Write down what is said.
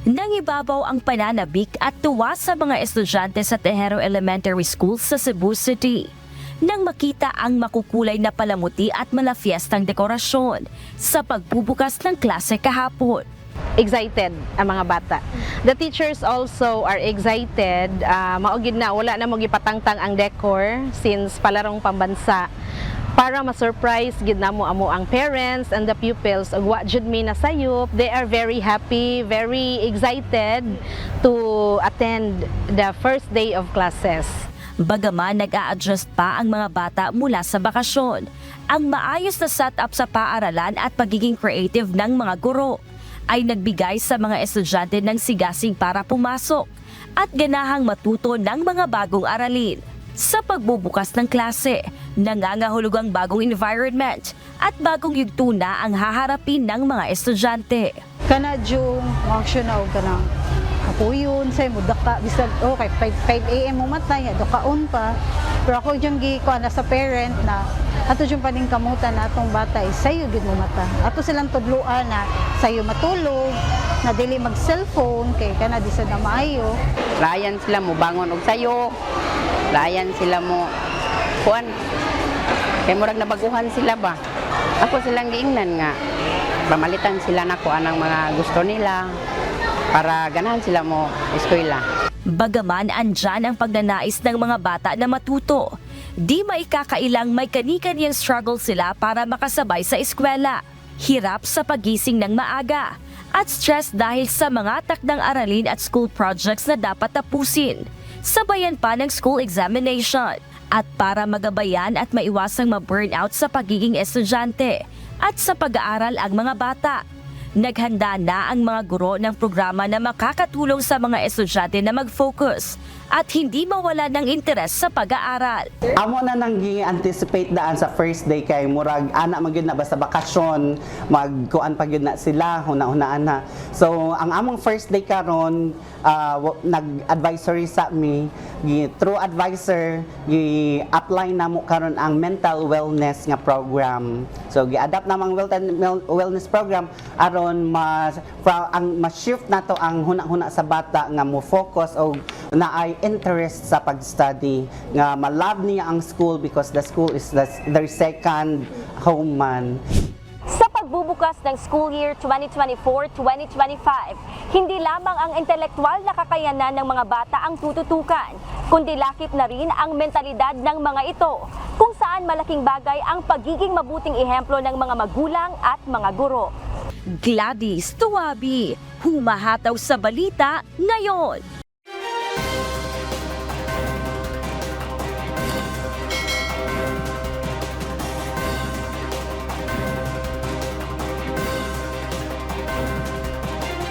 Nangibabaw ang pananabik at tuwa sa mga estudyante sa Tejero Elementary School sa Cebu City nang makita ang makukulay na palamuti at malafiestang dekorasyon sa pagbubukas ng klase kahapon. Excited ang mga bata. The teachers also are excited. Maugid na, wala na mo gipatangtang ang decor since palarong pambansa. Para ma-surprise gid namo amo ang parents and the pupils ug wa jud mi nasayop. They are very happy, very excited to attend the first day of classes. Bagaman nag-a-adjust pa ang mga bata mula sa bakasyon, ang maayos na setup sa paaralan at pagiging creative ng mga guro ay nagbigay sa mga estudyante ng sigasig para pumasok at ganahang matuto ng mga bagong aralin. Sa pagbubukas ng klase, nangangahulog ang bagong environment at bagong yugto na ang haharapin ng mga estudyante. Kana yung action na o kanang kapuyon, say mo daka, bisag, okay, 5 a.m. mo matay, dokaon pa. Pero ako yung gikuha na sa parent na ato yung paning kamutan na atong bata is sayo gid mo mata. Ato silang tudluan na sayo matulog, na dili mag-cellphone, kay kana di sa na maayo. Layan sila mo bangon og sayo. Layan sila mo kuan. Kay murag nabaguhan sila ba. Ako silang giingnan nga pamalitan sila nako anang mga gusto nila para ganahan sila mo eskwela. Bagaman andyan ang pagnanais ng mga bata na matuto, di maikakailang may kani-kaniyang struggle sila para makasabay sa eskwela. Hirap sa pagising ng maaga at stress dahil sa mga takdang aralin at school projects na dapat tapusin. Sabayan pa ng school examination at para magabayan at maiwasang ma-burnout sa pagiging estudyante at sa pag-aaral ang mga bata. Naghanda na ang mga guro ng programa na makakatulong sa mga estudyante na mag-focus at hindi mawala ng interes sa pag-aaral. Amo na nang gi-anticipate daan sa first day kay murag ana magyud na basta bakasyon, magkuan pa gyud na sila huna-hunaan na. So ang among first day karon nag-advisory sa mi, through advisor gi-apply namo karon ang mental wellness nga program. So gi-adapt namang wellness program aron ma-shift nato ang huna-huna sa bata nga mo focus og naay interest sa pag-study, nga ma-love niya ang school because the school is their second home man. Sa pagbubukas ng school year 2024-2025, hindi lamang ang intelektual na kakayanan ng mga bata ang tututukan, kundi lakip na rin ang mentalidad ng mga ito, kung saan malaking bagay ang pagiging mabuting ehemplo ng mga magulang at mga guro. Gladys Tuwabi, humahataw sa balita ngayon.